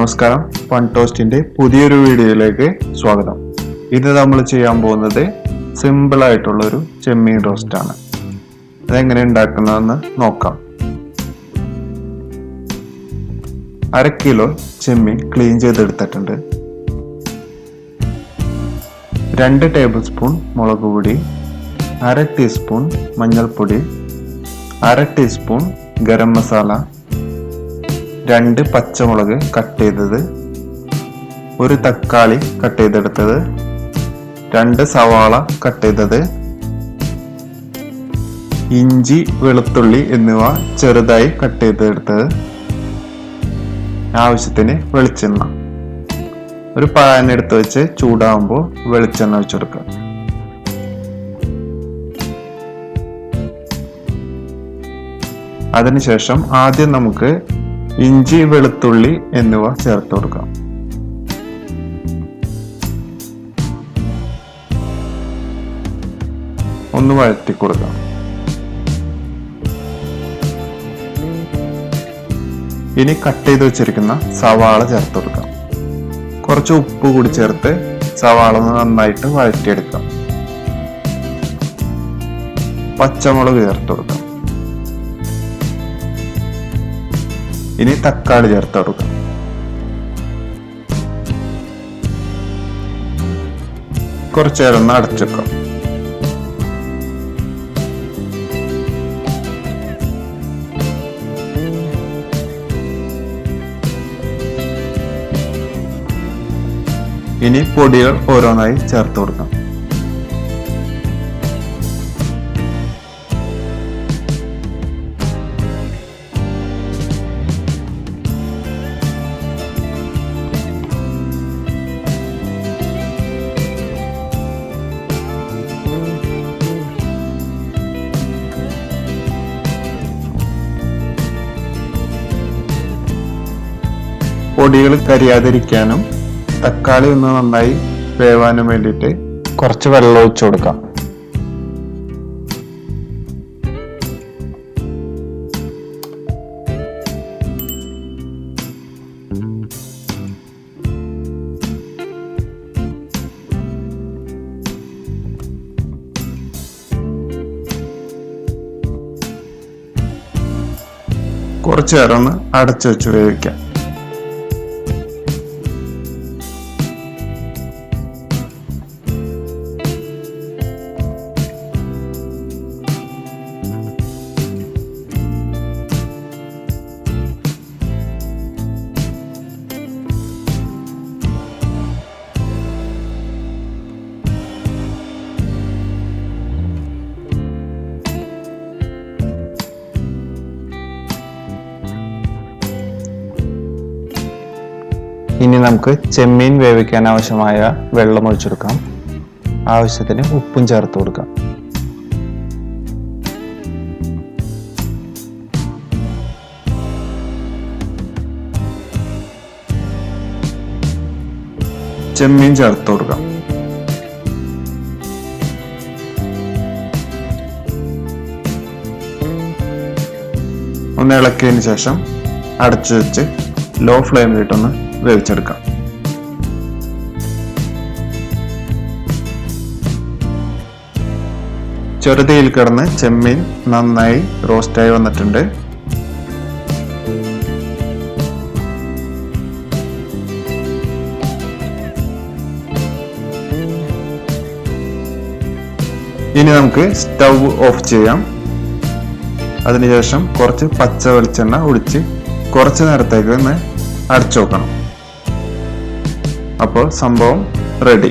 നമസ്കാരം, ഫൺ ടോസ്റ്റിന്റെ പുതിയൊരു വീഡിയോയിലേക്ക് സ്വാഗതം. ഇത് നമ്മൾ ചെയ്യാൻ പോകുന്നത് സിമ്പിൾ ആയിട്ടുള്ളൊരു ചെമ്മീൻ റോസ്റ്റ് ആണ്. അതെങ്ങനെ ഉണ്ടാക്കുന്നതെന്ന് നോക്കാം. 1/2 കിലോ ചെമ്മീൻ ക്ലീൻ ചെയ്തെടുത്തിട്ടുണ്ട്. 2 ടേബിൾ സ്പൂൺ മുളക് പൊടി, 1/2 ടീസ്പൂൺ മഞ്ഞൾപ്പൊടി, 1/2 ടീസ്പൂൺ ഗരം മസാല, 2 പച്ചമുളക് കട്ട് ചെയ്തത്, 1 തക്കാളി കട്ട് ചെയ്തെടുത്തത്, 2 സവാള കട്ട് ചെയ്തത്, ഇഞ്ചി വെളുത്തുള്ളി എന്നിവ ചെറുതായി കട്ട് ചെയ്തെടുത്തത്, ആവശ്യത്തിന് വെളിച്ചെണ്ണ. ഒരു പാൻ എടുത്ത് വെച്ച് ചൂടാകുമ്പോൾ വെളിച്ചെണ്ണ ഒഴിച്ചെടുക്കുക. അതിനുശേഷം ആദ്യം നമുക്ക് ഇഞ്ചി വെളുത്തുള്ളി എന്നിവ ചേർത്ത് കൊടുക്കാം. ഒന്ന് വഴറ്റി കൊടുക്കാം. ഇനി കട്ട് ചെയ്ത് വെച്ചിരിക്കുന്ന സവാള ചേർത്ത് കൊടുക്കാം. കുറച്ച് ഉപ്പ് കൂടി ചേർത്ത് സവാള നന്നായിട്ട് വഴറ്റിയെടുക്കാം. പച്ചമുളക് ചേർത്ത് കൊടുക്കാം. ഇനി തക്കാളി ചേർത്ത് കൊടുക്കാം. കുറച്ചു നേരം ഒന്ന് അടച്ചു വെക്കാം. ഇനി പൊടികൾ ഓരോന്നായി ചേർത്ത് കൊടുക്കാം. പൊടികൾ കരിയാതിരിക്കാനും തക്കാളി ഒന്ന് നന്നായി വേവാനും വേണ്ടിയിട്ട് കുറച്ച് വെള്ളം ഒഴിച്ചു കൊടുക്കാം. കുറച്ചു നേരം ഒന്ന് അടച്ചു വെച്ച് വേവിക്കാം. ഇനി നമുക്ക് ചെമ്മീൻ വേവിക്കാൻ ആവശ്യമായ വെള്ളം ഒഴിച്ചെടുക്കാം. ആവശ്യത്തിന് ഉപ്പും ചേർത്ത് കൊടുക്കാം. ചെമ്മീൻ ചേർത്ത് കൊടുക്കാം. ഒന്ന് ഇളക്കിയതിന് ശേഷം അടച്ചു വെച്ച് ലോ ഫ്ലെയിമിലിട്ടൊന്ന് വേവിച്ചെടുക്കാം. ചെറുതീയിൽ കിടന്ന് ചെമ്മീൻ നന്നായി റോസ്റ്റായി വന്നിട്ടുണ്ട്. ഇനി നമുക്ക് സ്റ്റൗ ഓഫ് ചെയ്യാം. അതിനുശേഷം കുറച്ച് പച്ച വെളിച്ചെണ്ണ ഒഴിച്ച് കുറച്ച് നേരത്തേക്ക് ഒന്ന് അടച്ചു വെക്കണം. അപ്പോൾ സംഭവം റെഡി.